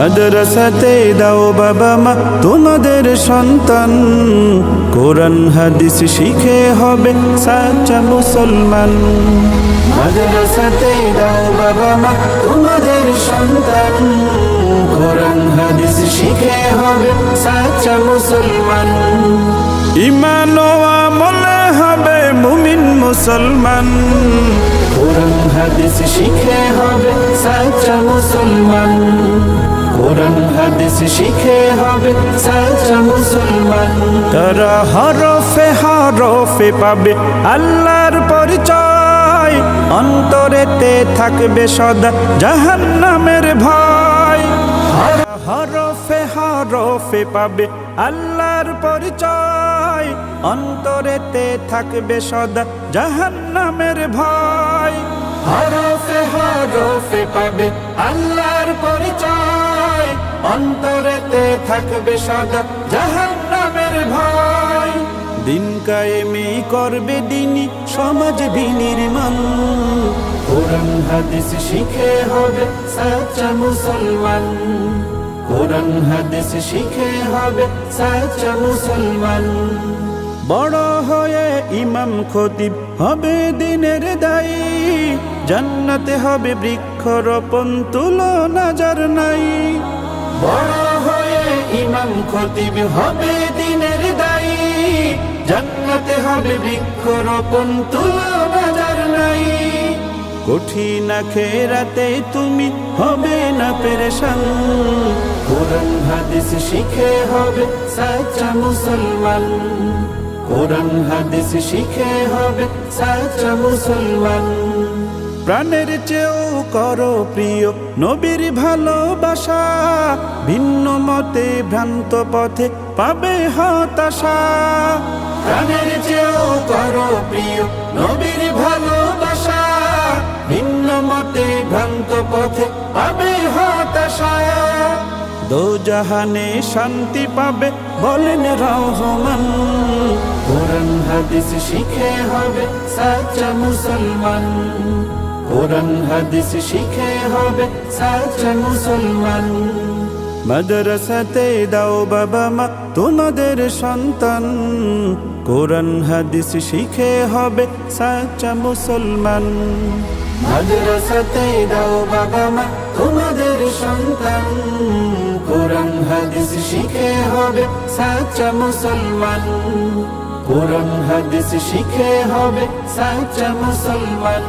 মাদ্রাসাতে দাও বাবা মা তোমাদের সন্তান, কোরআন হাদিস শিখে হবে সাচ্চা মুসলমান। মাদ্রাসাতে দাও বাবা মা তোমাদের সন্তান, কোরআন হাদিস শিখে হবে সাচ্চা মুসলমান। ঈমান ও আমলে হবে মুমিন মুসলমান, কোরআন হাদিস শিখে হবে সাচ্চা মুসলমান। কোরআন হাদিস শিখে হবে সাচ্চা মুসলমান। তারা হরফে হরফে পাবে আল্লাহর পরিচয়, অন্তরেতে থাকবে সদা জাহান্নামের ভয়। হরফে হরফে পাবে আল্লাহর পরিচয়, অন্তরেতে থাকবে সদা জাহান্নামের ভয়। হরফে হরফে পাবে আল্লাহর পরিচয়, অন্তরেতে থাকবে সদা জাহান্নামের ভয়। দিন কায়েমি করবে দিনী সমাজ বিনির্মাণ, কোরআন হাদিস শিখে হবে সাচ্চা মুসলমান। কোরআন হাদিস শিখে হবে সাচ্চা মুসলমান। বড় হয়ে ইমাম খতিব হবে দিনের দায়ী, জান্নাতে হবে বৃক্ষরোপণ তুলনা যার নাই। বড় হয়ে ইমাম খতিব হবে দিনের দায়ী, জান্নাতে হবে বৃক্ষরোপণ তুলনা যার নাই। কঠিন আখিরাতে তুমি হবে না পেরেশান, কোরআন হাদিস শিখে হবে সাচ্চা মুসলমান। কোরআন হাদিস শিখে হবে সাচ্চা মুসলমান। প্রাণের চেয়েও করো প্রিয় নবীর ভালোবাসা, ভিন্ন মতে ভ্রান্ত পথে পাবে হতাশা। প্রাণের চেয়েও করো প্রিয় নবীর ভালোবাসা, ভিন্ন মতে ভ্রান্ত পথে পাবে হতাশা। দোজাহানে শান্তি পাবে বলেন রহমান, কোরআন হাদিস শিখে হবে সাচ্চা মুসলমান। কোরআন হাদিস শিখে হবে সাচ্চা মুসলমান। মাদ্রাসাতে দাও বাবা মা তোমাদের সন্তান, কোরআন হাদিস শিখে হবে সাচ্চা মুসলমান। মাদ্রাসাতে দাও বাবা মা তোমাদের সন্তান, কোরআন হাদিস শিখে হবে সাচ্চা মুসলমান। কোরআন হাদিস শিখে হবে সাচ্চা মুসলমান।